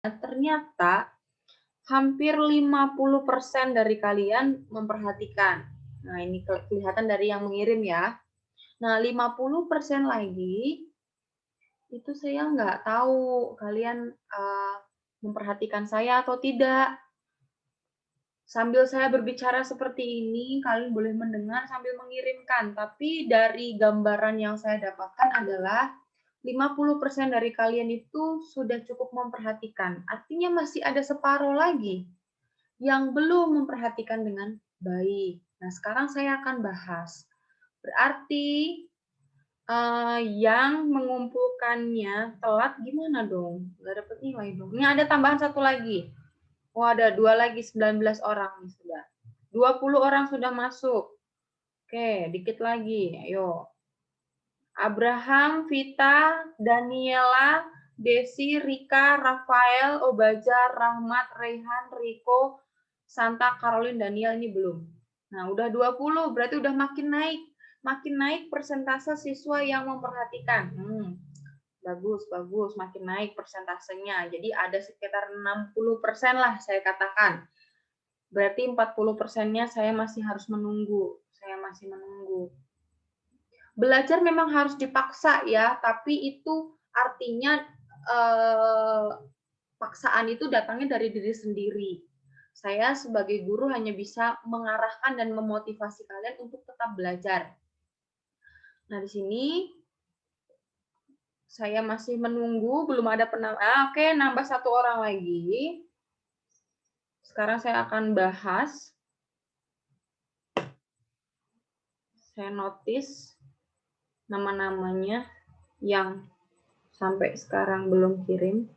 ternyata hampir 50% dari kalian memperhatikan. Nah, ini kelihatan dari yang mengirim ya. Nah, 50% lagi itu saya nggak tahu kalian memperhatikan saya atau tidak. Sambil saya berbicara seperti ini, kalian boleh mendengar sambil mengirimkan. Tapi dari gambaran yang saya dapatkan adalah 50% dari kalian itu sudah cukup memperhatikan. Artinya masih ada separuh lagi yang belum memperhatikan dengan baik. Nah, sekarang saya akan bahas. Berarti yang mengumpulkannya telat gimana dong? Nggak dapat nilai dong. Ini ada tambahan satu lagi. Oh, ada 2 lagi, 19 orang nih sudah. 20 orang sudah masuk. Oke, dikit lagi. Ayo. Abraham, Vita, Daniela, Desi, Rika, Rafael, Obaja, Rahmat, Rehan, Riko, Santa, Caroline, Daniel ini belum. Nah, udah 20, berarti udah makin naik. Makin naik persentase siswa yang memperhatikan. Bagus, bagus, makin naik persentasenya. Jadi ada sekitar 60% lah saya katakan. Berarti 40%-nya saya masih harus menunggu. Saya masih menunggu. Belajar memang harus dipaksa ya, tapi itu artinya paksaan itu datangnya dari diri sendiri. Saya sebagai guru hanya bisa mengarahkan dan memotivasi kalian untuk tetap belajar. Nah, di sini saya masih menunggu, belum ada penambah. Oke, nambah 1 orang lagi. Sekarang saya akan bahas. Saya notice nama-namanya yang sampai sekarang belum kirim.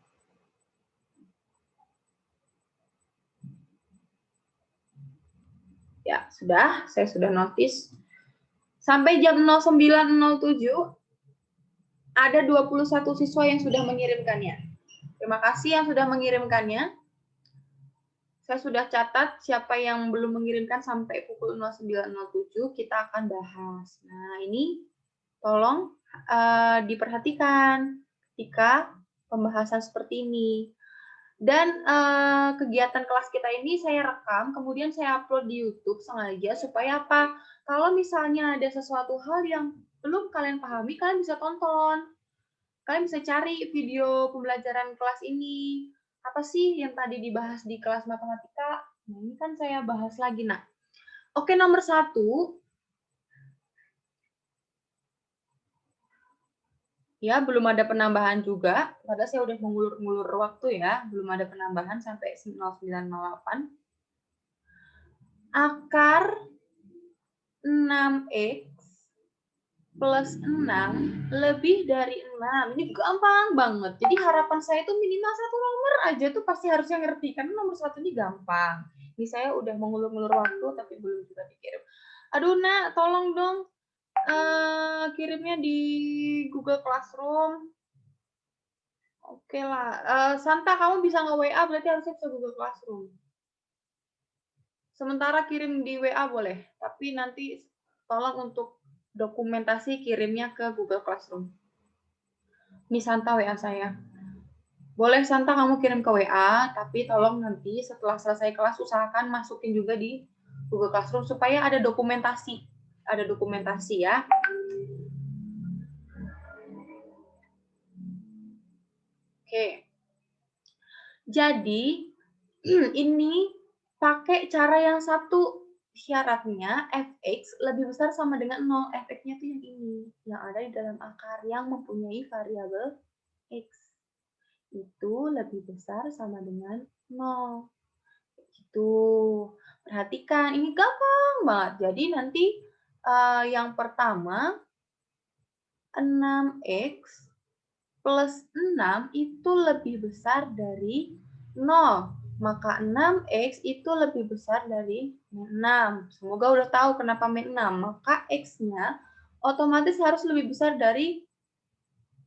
Ya, sudah. Saya sudah notice. Sampai jam 09.07 ada 21 siswa yang sudah mengirimkannya. Terima kasih yang sudah mengirimkannya. Saya sudah catat siapa yang belum mengirimkan sampai pukul 09.07 kita akan bahas. Nah, ini tolong diperhatikan ketika pembahasan seperti ini. Dan kegiatan kelas kita ini saya rekam, kemudian saya upload di YouTube sengaja supaya apa? Kalau misalnya ada sesuatu hal yang belum kalian pahami, kalian bisa tonton. Kalian bisa cari video pembelajaran kelas ini. Apa sih yang tadi dibahas di kelas matematika? Nah, ini kan saya bahas lagi. Nah, oke, nomor 1. Ya, belum ada penambahan juga. Padahal saya udah mengulur-ngulur waktu ya. Belum ada penambahan sampai 09.08. Akar 6X plus 6 lebih dari 6. Ini gampang banget. Jadi harapan saya itu minimal 1 nomor aja tuh pasti harusnya ngerti. Karena nomor 1 ini gampang. Ini saya udah mengulur-ngulur waktu tapi belum juga dikirim. Aduh, Nak, tolong dong kirimnya di Google Classroom. Oke lah. Santa, kamu bisa nge WA berarti harusnya bisa Google Classroom. Sementara kirim di WA boleh, tapi nanti tolong untuk dokumentasi kirimnya ke Google Classroom. Ini Santa WA saya. Boleh Santa kamu kirim ke WA, tapi tolong nanti setelah selesai kelas usahakan masukin juga di Google Classroom supaya ada dokumentasi. Ada dokumentasi ya. Oke. Jadi ini pakai cara yang satu, syaratnya fx lebih besar sama dengan 0. Fx-nya itu yang ini, yang ada di dalam akar yang mempunyai variabel x. Itu lebih besar sama dengan 0. Gitu. Perhatikan, ini gampang banget. Jadi nanti yang pertama 6x plus 6 itu lebih besar dari 0. Maka 6x itu lebih besar dari 6. Semoga udah tahu kenapa min 6. Maka x-nya otomatis harus lebih besar dari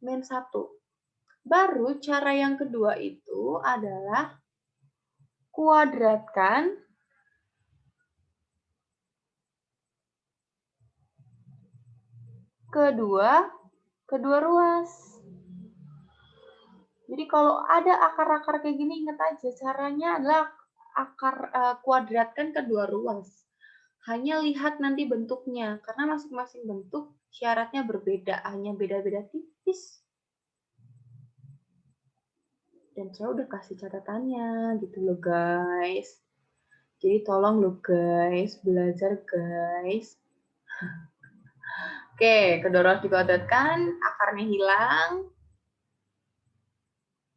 min 1. Baru cara yang kedua itu adalah kuadratkan kedua ruas. Jadi kalau ada akar-akar kayak gini, ingat aja caranya adalah kuadratkan kedua ruas. Hanya lihat nanti bentuknya, karena masing-masing bentuk syaratnya berbeda, hanya beda-beda tipis. Dan saya udah kasih catatannya gitu loh guys. Jadi tolong loh guys, belajar guys. Oke, kedua ruas dikuadratkan, akarnya hilang.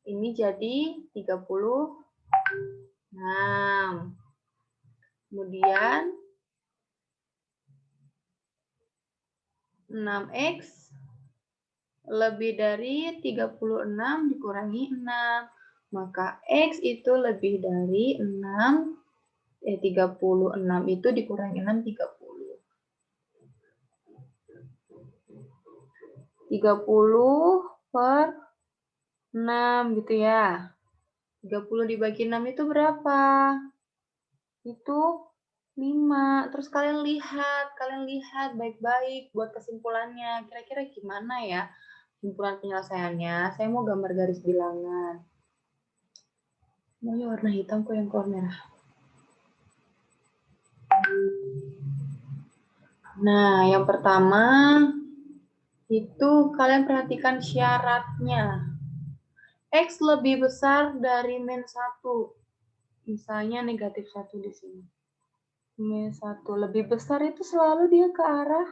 Ini jadi 36. Kemudian 6x lebih dari 36 dikurangi 6. Maka x itu lebih dari 6, 36 itu dikurangi 6, 30. 30 per 6 gitu ya. 30 dibagi 6 itu berapa? Itu 5. Terus kalian lihat baik-baik buat kesimpulannya. Kira-kira gimana ya kesimpulan penyelesaiannya? Saya mau gambar garis bilangan. Maunya warna hitam kok yang keluar merah. Nah, yang pertama itu kalian perhatikan syaratnya. X lebih besar dari min 1. Misalnya negatif 1 di sini. Min 1 lebih besar itu selalu dia ke arah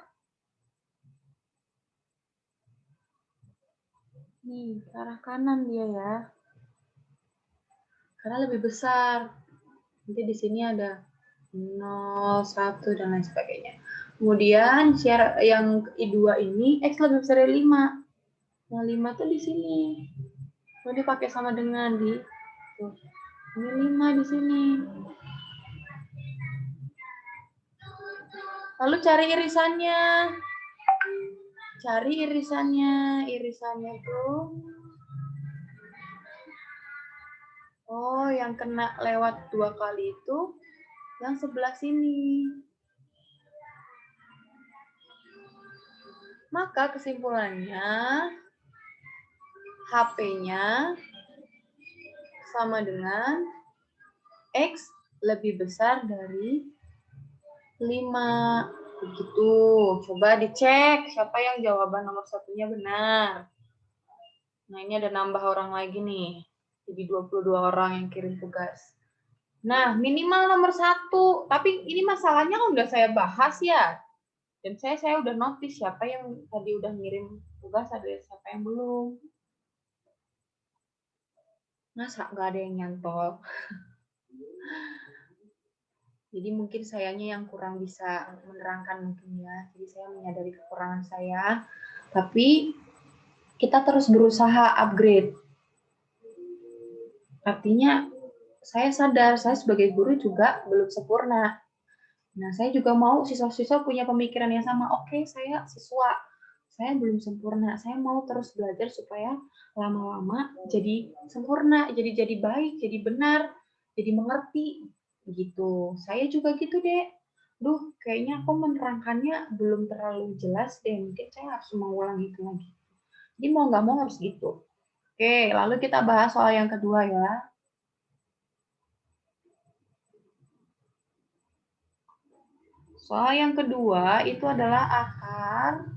nih, ke arah kanan dia ya. Karena lebih besar. Nanti di sini ada 0, 1, dan lain sebagainya. Kemudian syarat yang kedua ini, X lebih besar dari 5. Yang 5 tuh di sini. Mau dipakai sama dengan di tuh. Ini 5 di sini. Lalu cari irisannya. Cari irisannya. Irisannya tuh oh, yang kena lewat 2 kali itu yang sebelah sini. Maka kesimpulannya HP-nya sama dengan X lebih besar dari 5. Begitu. Coba dicek siapa yang jawaban nomor satunya benar. Nah, ini ada nambah orang lagi nih. Jadi 22 orang yang kirim tugas. Nah, minimal nomor 1. Tapi ini masalahnya kan udah saya bahas ya. Dan saya udah notice siapa yang tadi udah ngirim tugas, ada siapa yang belum. Masa nggak ada yang nyantol? Jadi mungkin sayanya yang kurang bisa menerangkan mungkin ya. Jadi saya menyadari kekurangan saya. Tapi kita terus berusaha upgrade. Artinya saya sadar saya sebagai guru juga belum sempurna. Nah, saya juga mau siswa-siswa punya pemikiran yang sama. Oke, saya siswa. Saya belum sempurna. Saya mau terus belajar supaya lama-lama jadi sempurna, jadi baik, jadi benar, jadi mengerti gitu. Saya juga gitu, Dek. Duh, kayaknya aku menerangkannya belum terlalu jelas deh. Mungkin saya harus mengulang itu lagi. Jadi mau nggak mau harus gitu. Oke, lalu kita bahas soal yang kedua ya. Soal yang kedua itu adalah akar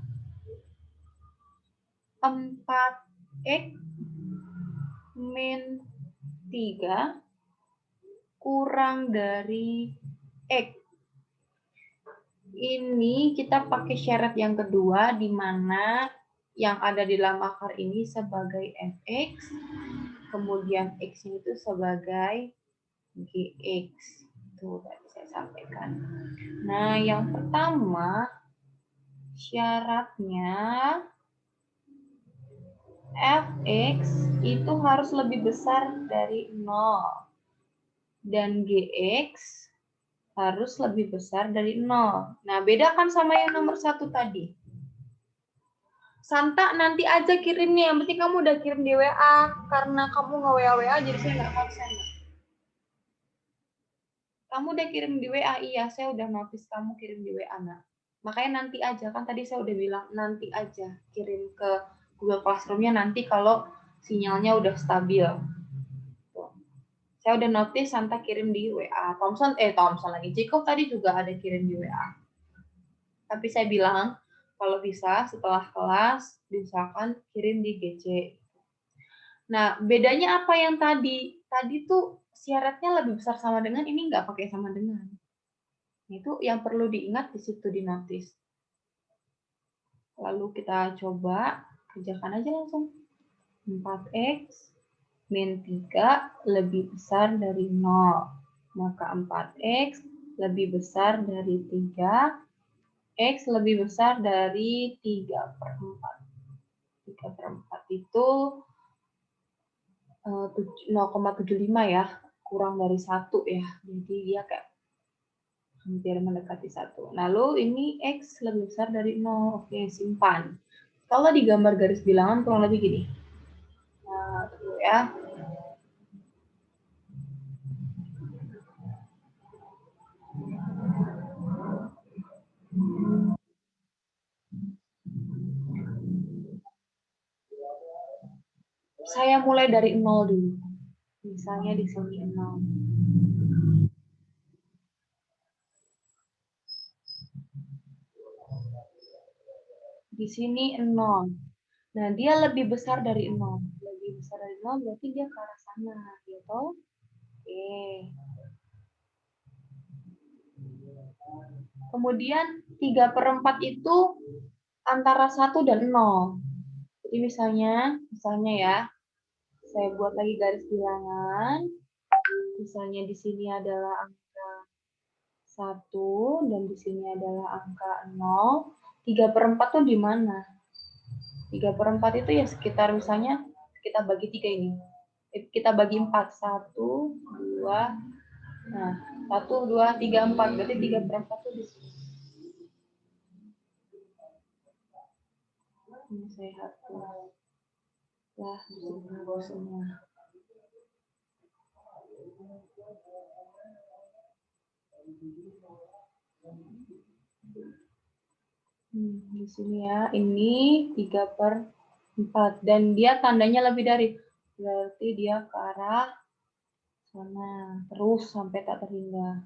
4x min 3 kurang dari X. Ini kita pakai syarat yang kedua di mana yang ada di dalam akar ini sebagai fx, kemudian x-nya itu sebagai gx. Itu tadi saya sampaikan. Nah, yang pertama syaratnya fx itu harus lebih besar dari 0 dan gx harus lebih besar dari 0. Nah, bedakan sama yang nomor 1 tadi. Santa nanti aja kirimnya, yang penting kamu udah kirim di WA. Karena kamu nge-WA jadi saya nggak konsen. Kamu udah kirim di WA, iya saya udah notice kamu kirim di WA, nak. Makanya nanti aja, kan tadi saya udah bilang nanti aja kirim ke Google Classroom-nya nanti kalau sinyalnya udah stabil. Tuh. Saya udah notice Santa kirim di WA. Thompson lagi. Jacob tadi juga ada kirim di WA. Tapi saya bilang, kalau bisa setelah kelas, diusahakan kirim di GC. Nah, bedanya apa yang tadi? Tadi tuh syaratnya lebih besar sama dengan, ini nggak pakai sama dengan. Itu yang perlu diingat di situ di notice. Lalu kita coba kerjakan aja langsung. 4x min 3 lebih besar dari 0. Maka 4x lebih besar dari 3. X lebih besar dari 3/4. 3/4 itu 0,75 ya. Kurang dari 1 ya. Jadi dia kayak hampir mendekati 1. Lalu ini X lebih besar dari 0. Oke, simpan. Kalau digambar garis bilangan kurang lebih gini. Nah, dulu ya. Saya mulai dari 0 dulu. Misalnya di sini 0. Di sini 0. Nah, dia lebih besar dari 0. Lebih besar dari 0 berarti dia ke arah sana, gitu. Oke. Kemudian 3/4 itu antara 1 dan 0. Jadi misalnya ya, saya buat lagi garis bilangan. Misalnya di sini adalah angka 1 dan di sini adalah angka 0. 3/4 tuh di mana? 3/4 itu ya sekitar misalnya kita bagi 3 ini. Kita bagi 4. 1, 2, nah 1, 2, 3, 4. Berarti 3/4 itu di sini. Ini saya hapus. Lah, disini semua. Di sini ya, ini 3/4 dan dia tandanya lebih dari, berarti dia ke arah sana terus sampai tak terhingga.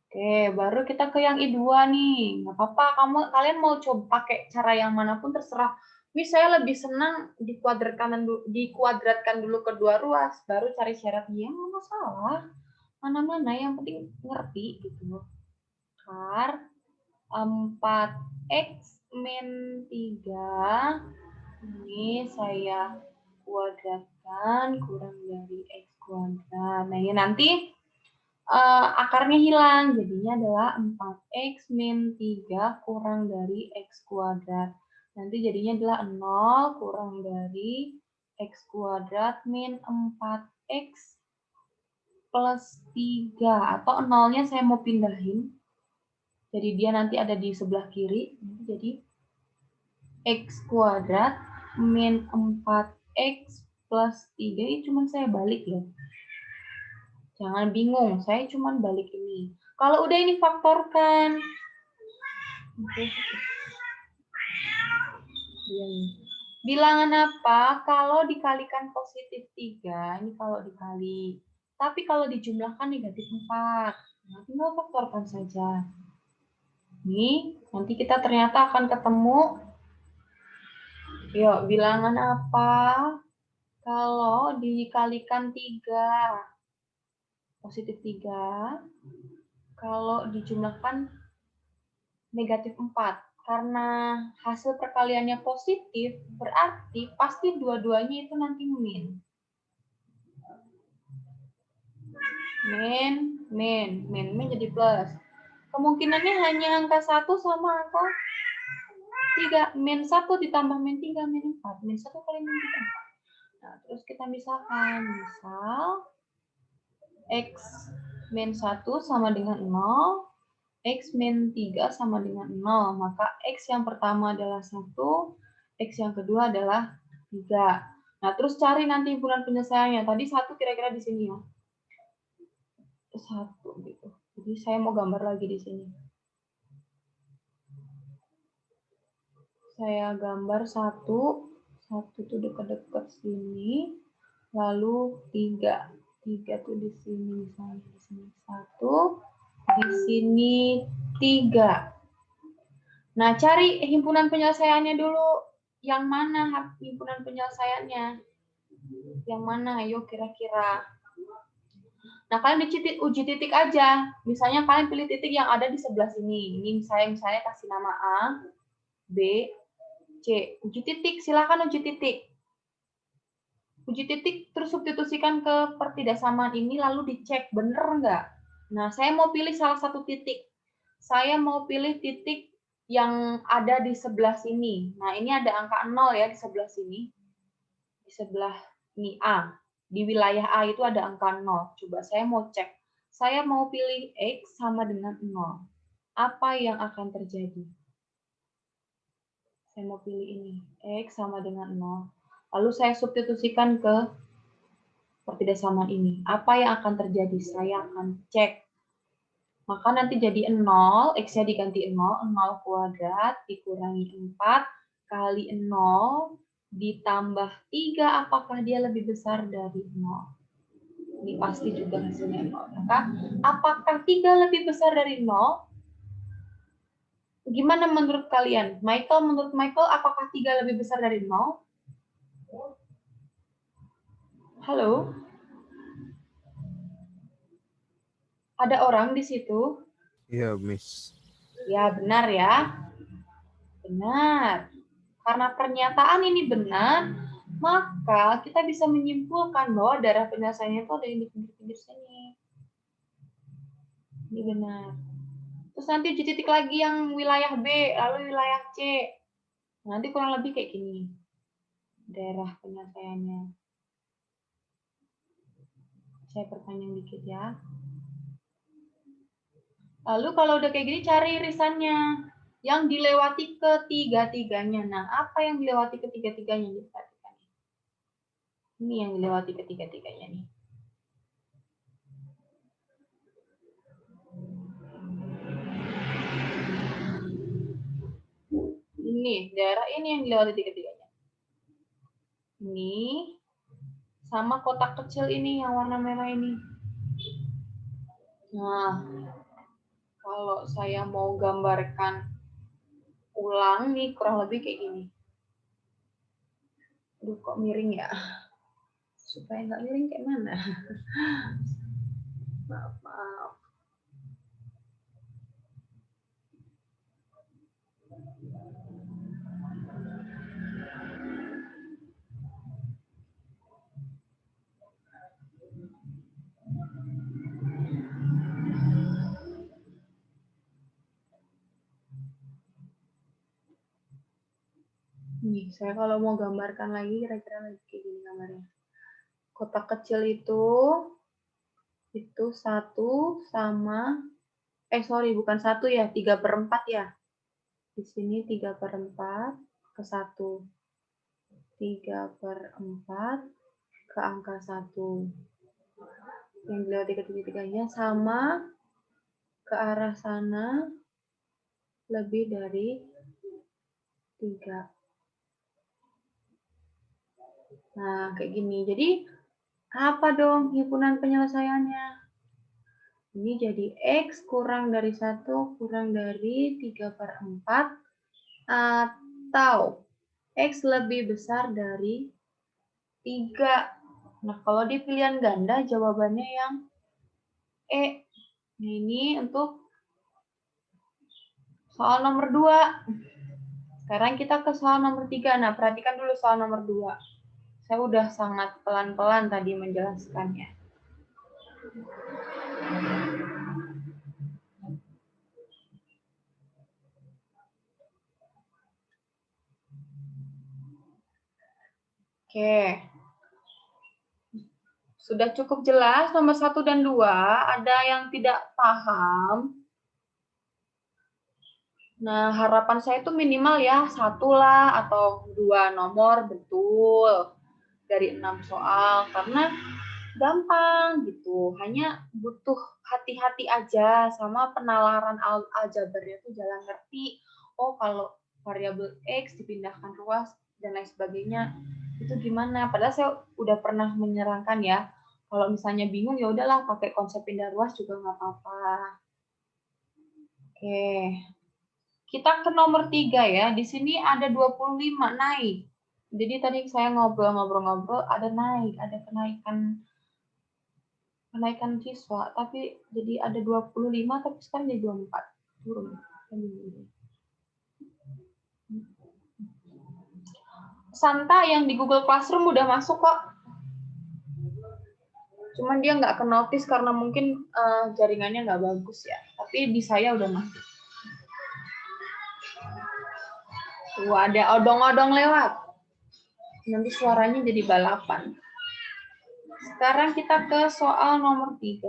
Oke, baru kita ke yang I2 nih. Nggak apa-apa, kalian mau coba pakai cara yang manapun terserah. Ini saya lebih senang dikuadratkan dulu kedua ruas, baru cari syaratnya, nggak masalah. Mana-mana yang penting ngerti gitu. Kar 4x min 3 ini saya kuadratkan kurang dari x kuadrat. Nah, ini nanti akarnya hilang, jadinya adalah 4x min 3 kurang dari x kuadrat. Nanti jadinya adalah 0 kurang dari x kuadrat min 4x plus 3. Atau 0-nya saya mau pindahin. Jadi dia nanti ada di sebelah kiri. Jadi x kuadrat min 4x plus 3. Ini cuma saya balik ya. Jangan bingung, saya cuma balik ini. Kalau udah ini faktorkan. Bilangan apa? Kalau dikalikan positif 3, ini kalau dikali. Tapi kalau dijumlahkan negatif 4. Nah, tinggal faktorkan saja. Nih, nanti kita ternyata akan ketemu. Yuk, bilangan apa? Kalau dikalikan 3, positif 3. Kalau dijumlahkan negatif 4. Karena hasil perkaliannya positif, berarti pasti dua-duanya itu nanti min. Min jadi plus. Kemungkinannya hanya angka 1 sama angka 3. Min 1 ditambah min 3, min 4. Min 1 kali min 3. Nah, terus kita misalkan. Misal, X min 1 sama dengan 0. X min 3 sama dengan 0. Maka X yang pertama adalah 1. X yang kedua adalah 3. Nah, terus cari nanti himpunan penyelesaiannya. Tadi 1 kira-kira di sini ya. 1 gitu. Jadi saya mau gambar lagi di sini. Saya gambar 1 1 tuh dekat-dekat sini, lalu 3. 3 tuh di sini, misalnya di sini 1, di sini 3. Nah, cari himpunan penyelesaiannya dulu. Yang mana himpunan penyelesaiannya? Yang mana? Ayo kira-kira. Nah, kalian uji titik aja. Misalnya kalian pilih titik yang ada di sebelah sini. Ini misalnya kasih nama A, B, C. Uji titik, silakan uji titik. Uji titik terus substitusikan ke pertidaksamaan ini lalu dicek bener nggak. Nah, saya mau pilih salah satu titik. Saya mau pilih titik yang ada di sebelah sini. Nah, ini ada angka 0 ya di sebelah sini. Di sebelah ini A. Di wilayah A itu ada angka 0. Coba saya mau cek. Saya mau pilih X sama dengan 0. Apa yang akan terjadi? Saya mau pilih ini. X sama dengan 0. Lalu saya substitusikan ke pertidaksamaan ini. Apa yang akan terjadi? Saya akan cek. Maka nanti jadi 0, X-nya diganti 0, 0 kuadrat dikurangi 4 kali 0 ditambah 3, apakah dia lebih besar dari 0? Ini pasti juga hasilnya 0. Maka apakah 3 lebih besar dari 0? Gimana menurut kalian? Menurut Michael, apakah 3 lebih besar dari 0? Halo? Ada orang di situ? Iya, Miss. Ya, benar ya. Benar. Karena pernyataan ini benar, maka kita bisa menyimpulkan bahwa daerah penyelesaiannya itu ada yang di pinggir-pinggir sini. Ini benar. Terus nanti uji titik lagi yang wilayah B, lalu wilayah C. Nanti kurang lebih kayak gini. Daerah penyelesaiannya. Saya perpanjang dikit ya. Lalu kalau udah kayak gini, cari irisannya. Yang dilewati ketiga-tiganya. Nah, apa yang dilewati ketiga-tiganya? Ini yang dilewati ketiga-tiganya nih. Ini, daerah ini yang dilewati tiga-tiganya. Ini, sama kotak kecil ini yang warna merah ini. Nah, kalau saya mau gambarkan ulang nih, kurang lebih kayak gini. Aduh, kok miring ya? Supaya nggak miring kayak mana? Maaf. Nih, saya kalau mau gambarkan lagi, kira-kira lagi kayak gini gambarnya. Kotak kecil itu 1 sama, bukan 1 ya, 3/4 ya. Di sini 3/4 ke 1. 3/4 ke angka 1. Yang dilewati ketiga-tiganya sama ke arah sana lebih dari 3. Nah, kayak gini. Jadi, apa dong himpunan penyelesaiannya? Ini jadi X kurang dari 1 kurang dari 3/4 atau X lebih besar dari 3. Nah, kalau di pilihan ganda jawabannya yang E. Nah, ini untuk soal nomor 2. Sekarang kita ke soal nomor 3. Nah, perhatikan dulu soal nomor 2. Saya udah sangat pelan-pelan tadi menjelaskannya. Oke. Sudah cukup jelas nomor 1 dan 2. Ada yang tidak paham? Nah, harapan saya itu minimal ya 1 lah atau 2 nomor betul dari 6 soal. Karena gampang gitu. Hanya butuh hati-hati aja sama penalaran aljabarnya tuh jalan ngerti. Oh, kalau variabel X dipindahkan ruas dan lain sebagainya. Itu gimana? Padahal saya udah pernah menyerangkan ya, kalau misalnya bingung ya udahlah pakai konsep pindah ruas juga nggak apa-apa. Oke. Kita ke nomor 3 ya. Di sini ada 25 naik. Jadi tadi saya ngobrol-ngobrol ada naik, ada kenaikan siswa, tapi jadi ada 25 tapi sekarang jadi 24. Turun. Santa yang di Google Classroom udah masuk kok. Cuman dia nggak ke notice karena mungkin jaringannya nggak bagus ya. Tapi di saya udah masuk. Wah, ada odong-odong lewat. Nanti suaranya jadi balapan. Sekarang kita ke soal nomor 3.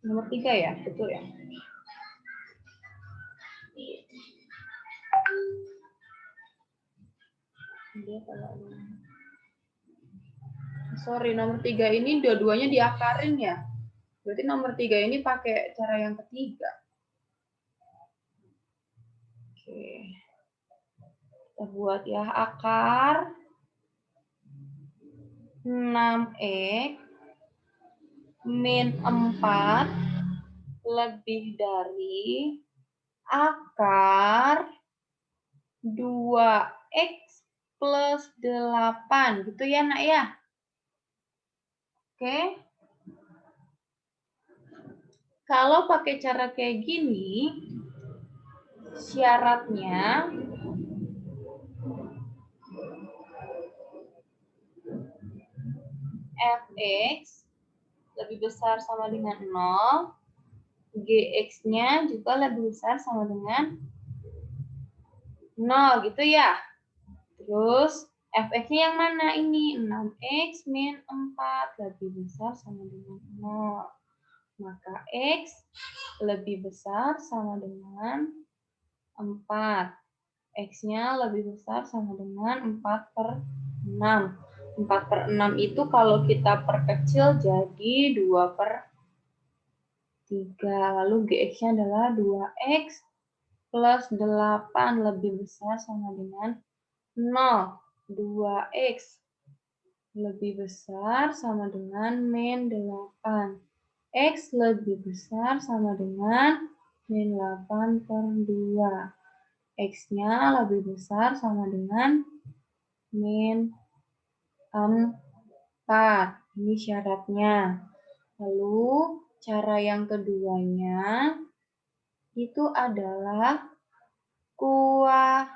Nomor 3 ya, betul ya. Sorry, nomor 3 ini dua-duanya diakarin ya. Berarti nomor 3 ini pakai cara yang ketiga. Oke. Kita buat ya akar 6x min 4 lebih dari akar 2x plus 8. Gitu ya, Nak ya? Oke. Kalau pakai cara kayak gini, syaratnya fx lebih besar sama dengan 0, gx-nya juga lebih besar sama dengan 0, gitu ya. Terus fx-nya yang mana ini? 6x min 4 lebih besar sama dengan 0. Maka x lebih besar sama dengan 4. X-nya lebih besar sama dengan 4/6. 4/6 itu kalau kita perkecil jadi 2/3. Lalu gx-nya adalah 2x plus 8 lebih besar sama dengan 0. 2x lebih besar sama dengan min 8. X lebih besar sama dengan min 8/2. X-nya lebih besar sama dengan min 4. Ini syaratnya. Lalu cara yang keduanya itu adalah kuadratkan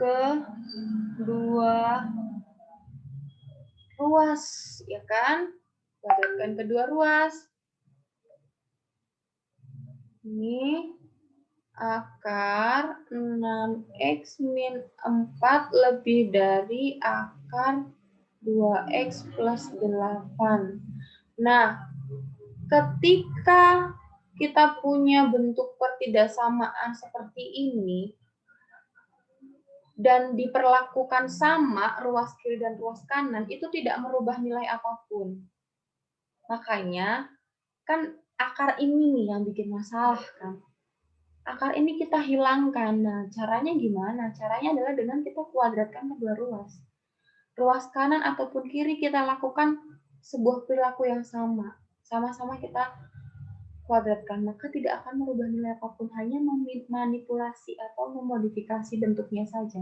kedua ruas, ya kan? Kuadratkan kedua ruas. Ini akar 6x min 4 lebih dari akar 2x plus 8. Nah, ketika kita punya bentuk pertidaksamaan seperti ini, dan diperlakukan sama ruas kiri dan ruas kanan, itu tidak merubah nilai apapun. Makanya, kan akar ini nih yang bikin masalah kan. Akar ini kita hilangkan. Nah, caranya gimana? Caranya adalah dengan kita kuadratkan kedua ruas. Ruas kanan ataupun kiri kita lakukan sebuah perilaku yang sama. Sama-sama kita kuadratkan. Maka tidak akan merubah nilai apapun. Hanya memanipulasi atau memodifikasi bentuknya saja.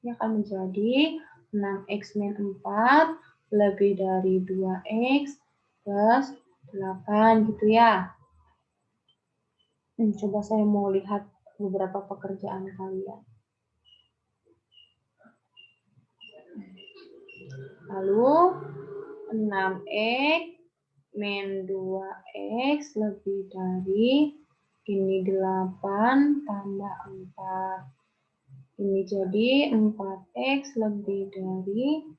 Ini akan menjadi 6x min 4 lebih dari 2x plus 8 gitu ya. Coba saya mau lihat beberapa pekerjaan kalian. Lalu 6x min 2x lebih dari ini 8 tambah 4. Ini jadi 4x lebih dari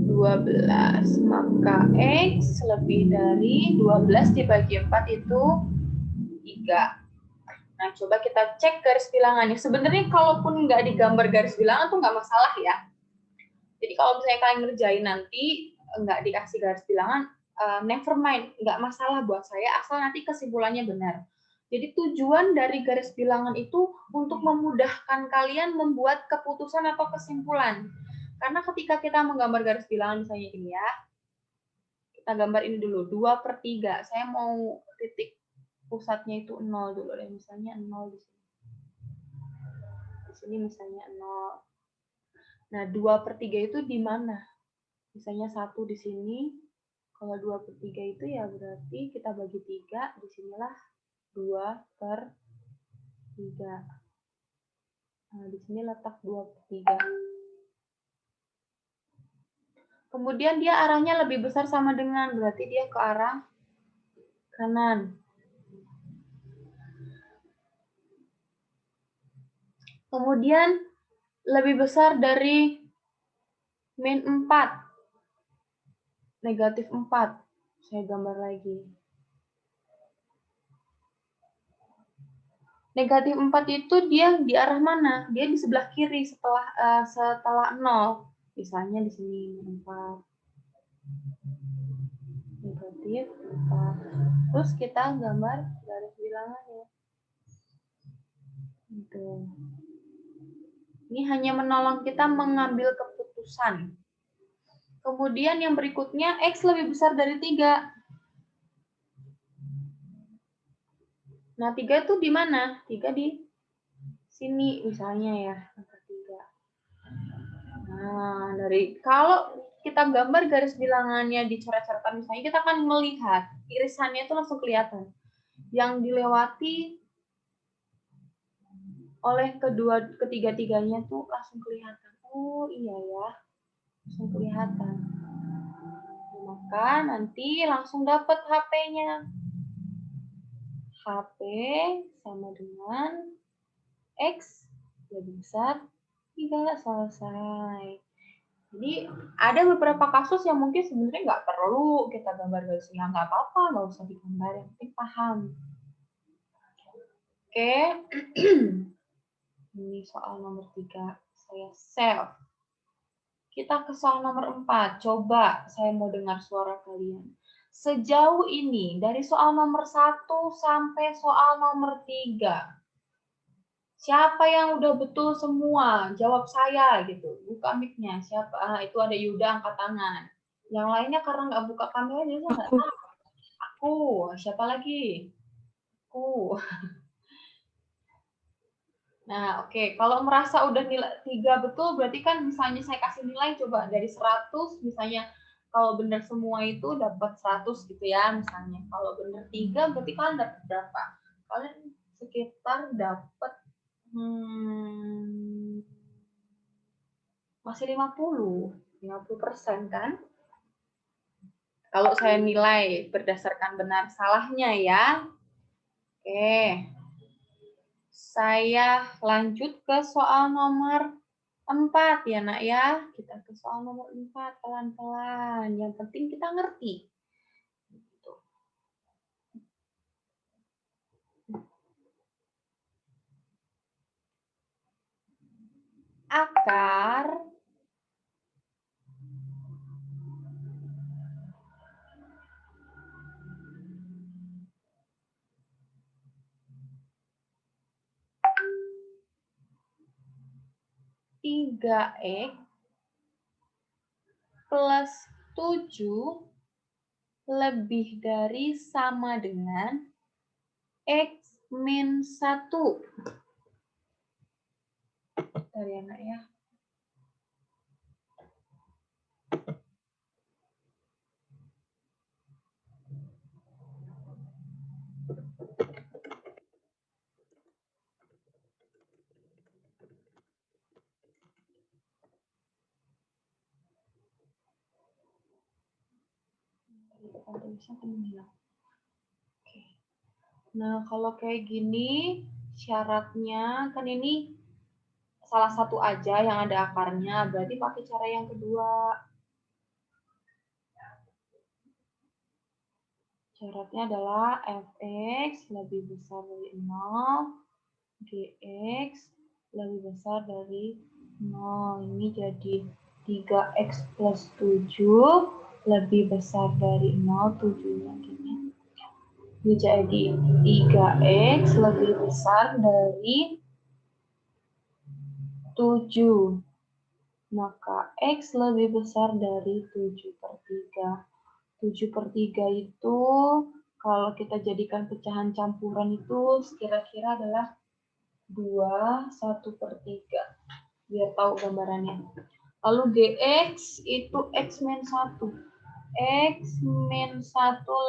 12 12. Maka X lebih dari 12 dibagi 4 itu 3. Nah, coba kita cek garis bilangannya. Sebenarnya kalaupun nggak digambar garis bilangan tuh nggak masalah ya. Jadi kalau misalnya kalian ngerjain nanti nggak dikasih garis bilangan, never mind, nggak masalah buat saya asal nanti kesimpulannya benar. Jadi tujuan dari garis bilangan itu untuk memudahkan kalian membuat keputusan atau kesimpulan. Karena ketika kita menggambar garis bilangan misalnya ini ya, kita gambar ini dulu, 2/3. Saya mau titik pusatnya itu 0 dulu deh, misalnya 0 di sini. Di sini misalnya 0. Nah, 2/3 itu di mana? Misalnya 1 di sini. Kalau 2/3 itu ya berarti kita bagi 3, disinilah 2/3. Nah, di sini letak 2/3. Kemudian dia arahnya lebih besar sama dengan, berarti dia ke arah kanan. Kemudian lebih besar dari min 4. Negatif 4. Saya gambar lagi. Negatif 4 itu dia di arah mana? Dia di sebelah kiri setelah 0. Misalnya di sini 4. Negatif 4. Terus kita gambar garis bilangannya. Gitu. Ini hanya menolong kita mengambil keputusan. Kemudian yang berikutnya, X lebih besar dari 3. Nah, 3 itu di mana? 3 di sini misalnya ya. 3. Nah, kalau kita gambar garis bilangannya dicoret-coretan misalnya, kita akan melihat irisannya itu langsung kelihatan. Yang dilewati oleh ketiga-tiganya tuh langsung kelihatan. Oh iya ya, langsung kelihatan. Maka nanti langsung dapat HP-nya. HP sama dengan X lebih besar 3, selesai. Jadi ada beberapa kasus yang mungkin sebenarnya nggak perlu kita gambar garisnya, nggak apa-apa, nggak usah digambar, yang penting paham. Oke, ini soal nomor 3, saya save. Kita ke soal nomor 4, coba saya mau dengar suara kalian. Sejauh ini, dari soal nomor 1 sampai soal nomor 3, siapa yang udah betul semua? Jawab saya gitu. Buka mic-nya. Siapa? Itu ada Yuda angkat tangan. Yang lainnya karena nggak buka kamera jadi saya nggak tahu. Aku. Siapa lagi? Aku. Nah, oke. Kalau merasa udah nilai 3 betul, berarti kan misalnya saya kasih nilai coba dari 100, misalnya kalau benar semua itu dapat 100 gitu ya, misalnya. Kalau benar 3, berarti kalian dapat berapa? Kalian sekitar dapat masih 50% kan? Kalau saya nilai berdasarkan benar salahnya ya. Oke. Saya lanjut ke soal nomor 4 ya nak ya. Kita ke soal nomor 4 pelan-pelan. Yang penting kita ngerti. Akar tiga X plus 7 lebih dari sama dengan X min 1. Dari anak ya. Nah, kalau kayak gini, syaratnya kan ini salah satu aja yang ada akarnya, berarti pakai cara yang kedua. Syaratnya adalah fx lebih besar dari 0, gx lebih besar dari 0. Ini jadi 3x plus 7 lebih besar dari 0, 7-nya gini. Ini jadi 3x lebih besar dari 7. Maka x lebih besar dari 7/3. 7/3 itu kalau kita jadikan pecahan campuran itu kira-kira adalah 2, 1/3. Biar tahu gambarannya. Lalu gx itu x min 1. X min 1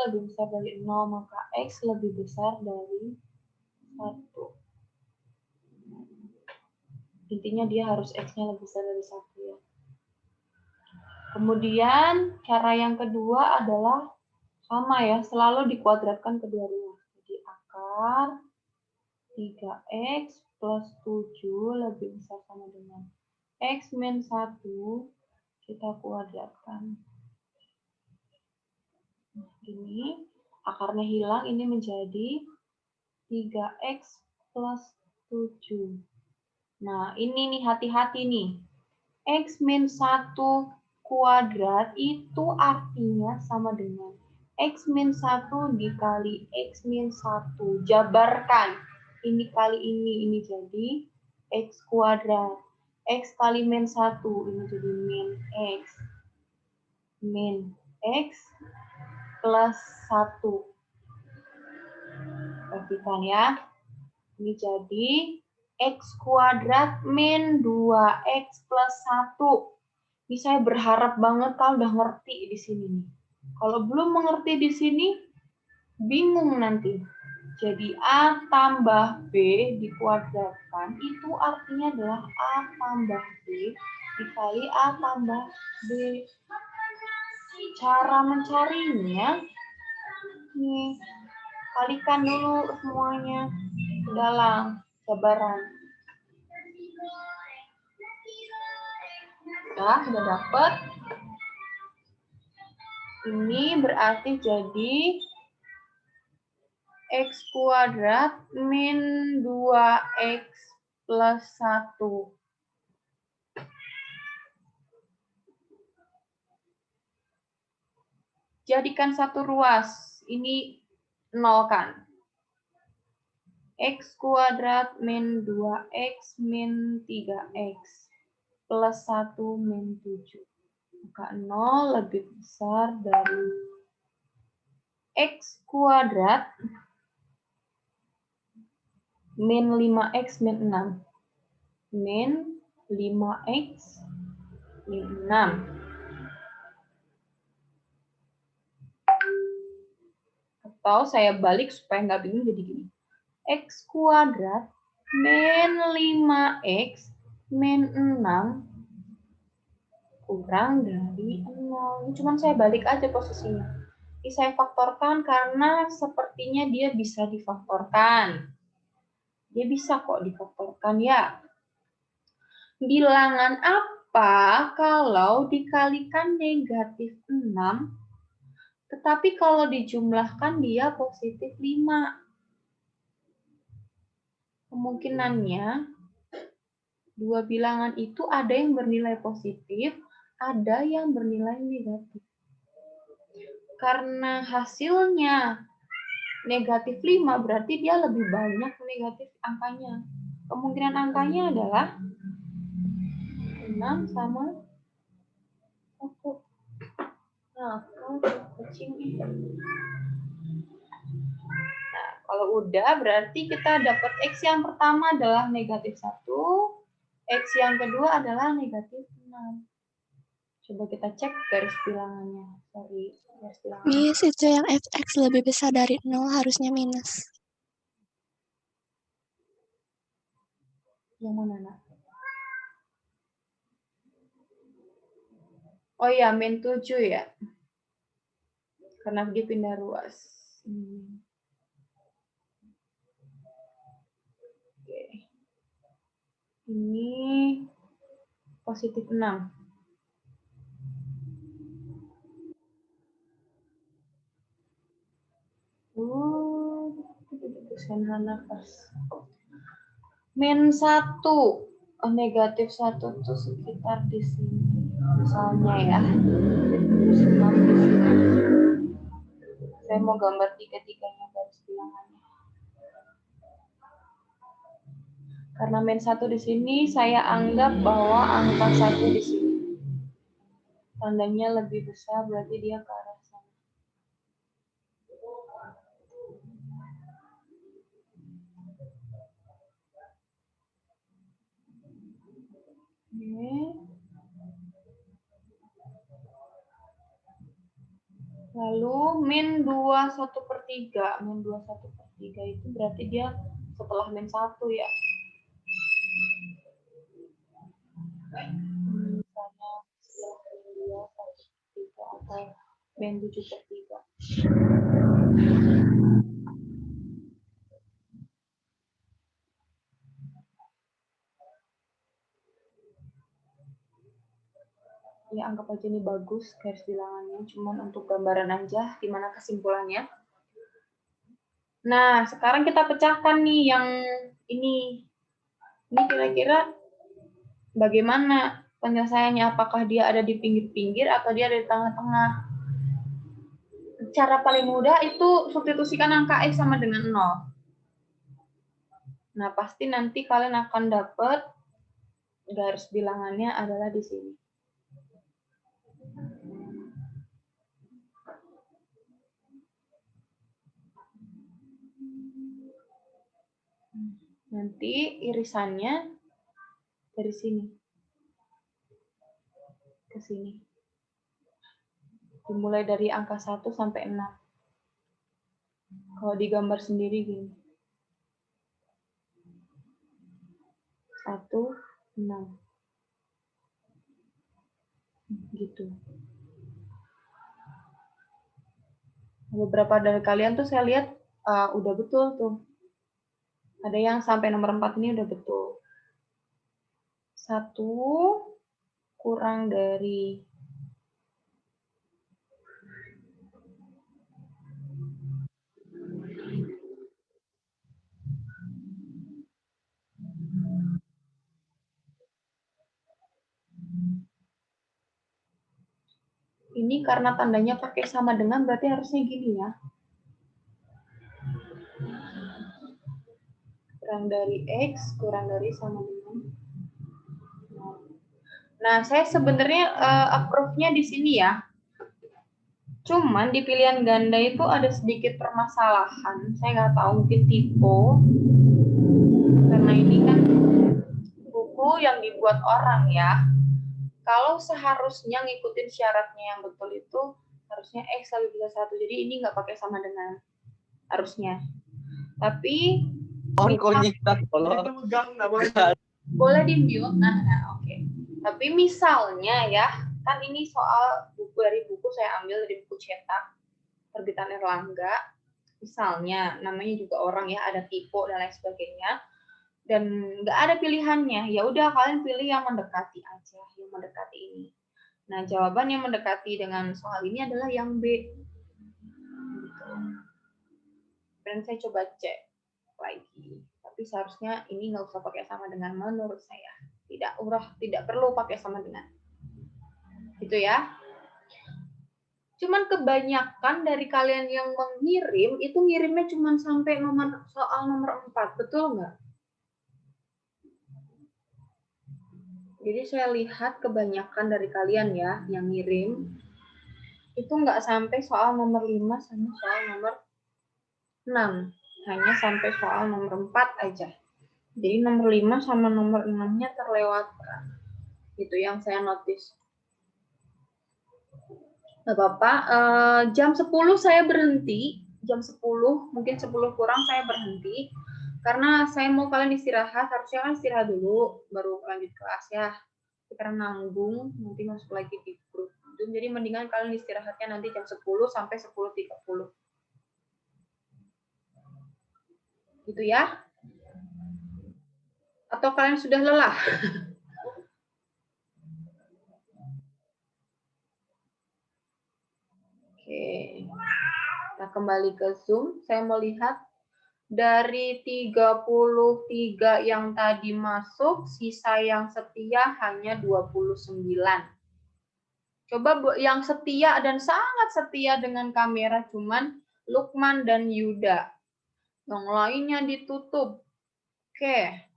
lebih besar dari 0, maka x lebih besar dari 1. Intinya dia harus x-nya lebih besar dari 1 ya. Kemudian cara yang kedua adalah sama ya, selalu dikuadratkan kedua ruas. Jadi akar 3x plus 7 lebih besar sama dengan x min 1, kita kuadratkan. Nah, ini akarnya hilang, ini menjadi 3x plus 7. Nah, ini nih hati-hati nih. X min 1 kuadrat itu artinya sama dengan X min 1 dikali X min 1. Jabarkan. Ini kali ini jadi X kuadrat. X kali min 1, ini jadi min X. Min X plus 1. Perhatikan ya. Ini jadi X kuadrat min 2X plus 1. Ini saya berharap banget kalian udah ngerti di sini nih. Kalau belum mengerti di sini, bingung nanti. Jadi A tambah B dikuadratkan, itu artinya adalah A tambah B dikali A tambah B. Cara mencarinya, nih, kalikan dulu semuanya ke dalam jabaran. Nah, sudah dapat. Ini berarti jadi X kuadrat min 2X plus 1. Jadikan satu ruas. Ini nolkan. X kuadrat min 2X min 3X plus 1 min 7. Maka 0 lebih besar dari X kuadrat min 5X min 6. Min 5X min 6. Atau saya balik supaya nggak bingung jadi gini. X kuadrat min 5X min 6 kurang dari 0. Ini cuman saya balik aja posisinya. Ini saya faktorkan karena sepertinya dia bisa difaktorkan. Dia bisa kok difaktorkan ya. Bilangan apa kalau dikalikan negatif 6, tetapi kalau dijumlahkan dia positif 5? Kemungkinannya dua bilangan itu ada yang bernilai positif, ada yang bernilai negatif. Karena hasilnya negatif 5, berarti dia lebih banyak negatif angkanya. Kemungkinan angkanya adalah 6 sama 1. Nah, kucing ini. Nah, kalau udah berarti kita dapat X yang pertama adalah negatif 1, X yang kedua adalah negatif 6. Coba kita cek garis bilangannya. Sorry, garis bilangannya. Miss, itu yang fx lebih besar dari 0 harusnya minus. Yang mana, Nak? Oh iya, min 7 ya. Karena dia pindah ruas. Oke. Ini positif 6. Senha nafas. Min 1. Negatif 1 itu sekitar di sini. Misalnya ya. Terus 6 di sini. Saya mau gambar tiga-tiganya garis bilangannya. Karena min 1 di sini, saya anggap bahwa angka 1 di sini. Tandanya lebih besar, berarti dia ke arah sana. Oke. Lalu min 21/3. Min 21/3 itu berarti dia setelah min 1 ya. Misalnya setelah min 2/3 atau min 7/3. Ya anggap aja ini bagus garis bilangannya, cuman untuk gambaran aja gimana kesimpulannya. Nah, sekarang kita pecahkan nih yang ini. Ini kira-kira bagaimana penyelesaiannya? Apakah dia ada di pinggir-pinggir atau dia ada di tengah-tengah? Cara paling mudah itu substitusikan angka X sama dengan 0. Nah, pasti nanti kalian akan dapat garis bilangannya adalah di sini. Nanti irisannya dari sini ke sini. Dimulai dari angka 1 sampai 6. Kalau digambar sendiri gini. 1, 6. Gitu. Beberapa dari kalian tuh saya lihat udah betul tuh. Ada yang sampai nomor 4 ini udah betul. 1 kurang dari ini karena tandanya pakai sama dengan berarti harusnya gini ya. Kurang dari X kurang dari sama dengan 0. Nah, saya sebenarnya approve-nya di sini ya. Cuman di pilihan ganda itu ada sedikit permasalahan. Saya nggak tahu mungkin tipe. Karena ini kan buku yang dibuat orang ya. Kalau seharusnya ngikutin syaratnya yang betul itu harusnya X lebih besar 1. Jadi ini nggak pakai sama dengan harusnya. Tapi boleh di mute. Nah, oke. Tapi misalnya ya, kan ini soal buku dari buku saya ambil dari buku cetak terbitan Erlangga. Misalnya namanya juga orang ya, ada tipe dan lain sebagainya. Dan nggak ada pilihannya. Ya udah kalian pilih yang mendekati aja, yang mendekati ini. Nah, jawaban yang mendekati dengan soal ini adalah yang B. Dan saya coba cek lagi. Tapi seharusnya ini nggak usah pakai sama dengan menurut saya. Tidak perlu pakai sama dengan. Gitu ya. Cuman kebanyakan dari kalian yang mengirim, itu ngirimnya cuma sampai soal nomor 4. Betul nggak? Jadi saya lihat kebanyakan dari kalian ya yang ngirim itu nggak sampai soal nomor 5 sama soal nomor 6. Hanya sampai soal nomor 4 aja. Jadi nomor 5 sama nomor 6-nya terlewatkan. Itu yang saya notice. Nggak apa-apa. Jam 10 saya berhenti. Jam 10, mungkin 10 kurang saya berhenti. Karena saya mau kalian istirahat. Harusnya kan istirahat dulu, baru lanjut kelas ya. Karena nanggung, nanti masuk lagi di grup. Jadi mendingan kalian istirahatnya nanti jam 10 sampai 10.30. Gitu ya. Atau kalian sudah lelah? Oke. Kita kembali ke Zoom. Saya mau lihat Dari 33 yang tadi masuk, sisa yang setia hanya 29. Coba yang setia dan sangat setia dengan kamera cuman Lukman dan Yuda. Yang lainnya ditutup. Oke.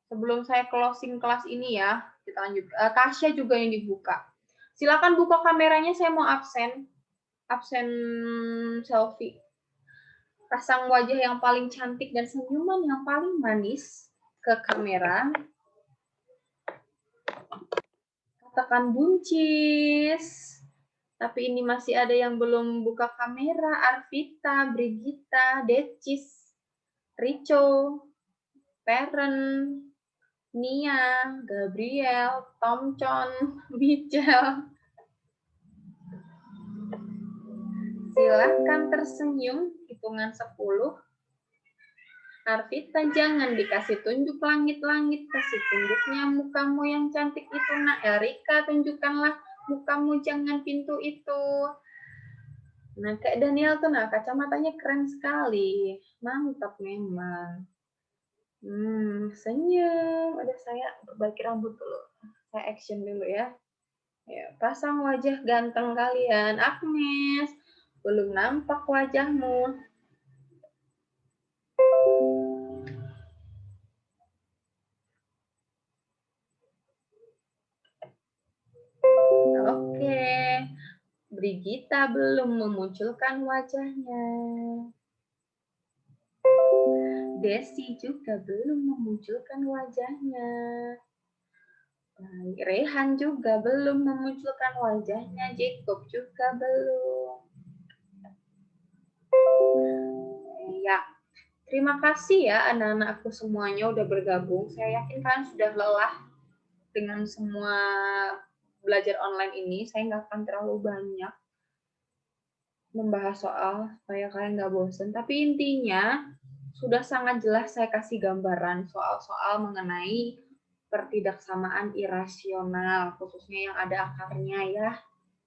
Sebelum saya closing kelas ini ya, kita lanjut. Kasya juga yang dibuka. Silakan buka kameranya, saya mau absen. Absen selfie. Pasang wajah yang paling cantik dan senyuman yang paling manis ke kamera. Katakan buncis. Tapi ini masih ada yang belum buka kamera. Arvita, Brigita, Decis, Rico, Peren, Nia, Gabriel, Tomcon, Michel. Silahkan tersenyum, hitungan 10. Arvita, jangan dikasih tunjuk langit-langit, kasih tunjuknya mukamu yang cantik itu, nak. Erika, tunjukkanlah mukamu, jangan pintu itu. Nah, kayak Daniel tuh, nah, kacamatanya keren sekali. Mantap memang. Senyum. Ada saya perbaiki rambut dulu. Saya action dulu ya. Ya, pasang wajah ganteng kalian. Agnes, belum nampak wajahmu. Oke. Brigita belum memunculkan wajahnya. Desi juga belum memunculkan wajahnya. Rehan juga belum memunculkan wajahnya. Jacob juga belum. Ya, terima kasih ya anak-anakku semuanya udah bergabung. Saya yakin kalian sudah lelah dengan semua belajar online ini. Saya nggak akan terlalu banyak membahas soal supaya kalian nggak bosan. Tapi intinya sudah sangat jelas saya kasih gambaran soal-soal mengenai pertidaksamaan irasional, khususnya yang ada akarnya ya,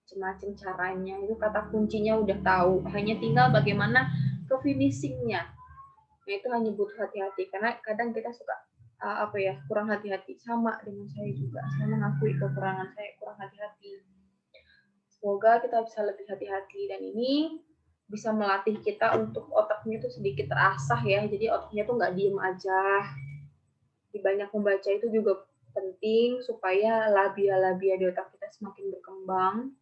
macam-macam caranya. Itu kata kuncinya udah tahu, hanya tinggal bagaimana ke finishingnya. Nah, itu hanya butuh hati-hati, karena kadang kita suka kurang hati-hati. Sama dengan saya juga, saya mengakui kekurangan saya, kurang hati-hati. Semoga kita bisa lebih hati-hati, dan ini bisa melatih kita untuk otaknya itu sedikit terasah ya, jadi otaknya tuh nggak diem aja. Di banyak membaca itu juga penting supaya labia-labia di otak kita semakin berkembang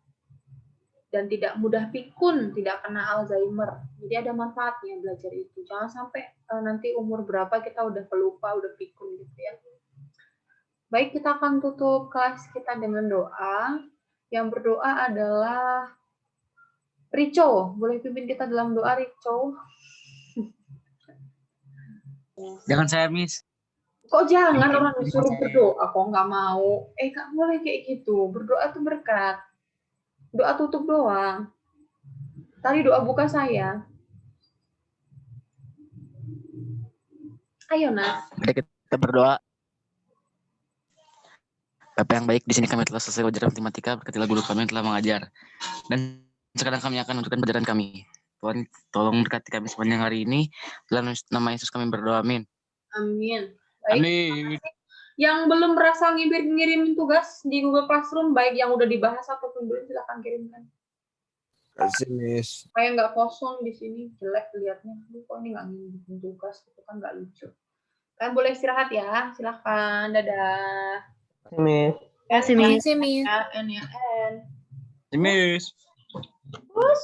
dan tidak mudah pikun, tidak kena Alzheimer. Jadi ada manfaatnya belajar itu. Jangan sampai nanti umur berapa kita udah pelupa, udah pikun gitu ya. Baik, kita akan tutup kelas kita dengan doa. Yang berdoa adalah Rico. Boleh pimpin kita dalam doa, Rico? Jangan saya, Miss. Kok jangan, orang disuruh berdoa kok nggak mau. Nggak boleh kayak gitu. Berdoa tuh berkat. Doa tutup doang. Tadi doa buka saya. Ayo, Nas. Mari kita berdoa. Bapak yang baik, di sini kami telah selesai belajar matematika, berkatilah guru kami yang telah mengajar. Dan sekarang kami akan melanjutkan pelajaran kami. Tuhan, tolong berkati kami sepanjang hari ini. Dalam nama Yesus kami berdoa, amin. Amin. Baik. Amin. Yang belum berasa ngirim tugas di Google Classroom, baik yang udah dibahas ataupun belum, silakan kirimkan. Kasih, Miss. Supaya nggak kosong di sini, jelek lihatnya. Kok ini nggak ngirim tugas, itu kan nggak lucu. Kalian boleh istirahat ya, silakan. Dadah. Miss. Terima kasih, Miss. N. Miss. Terus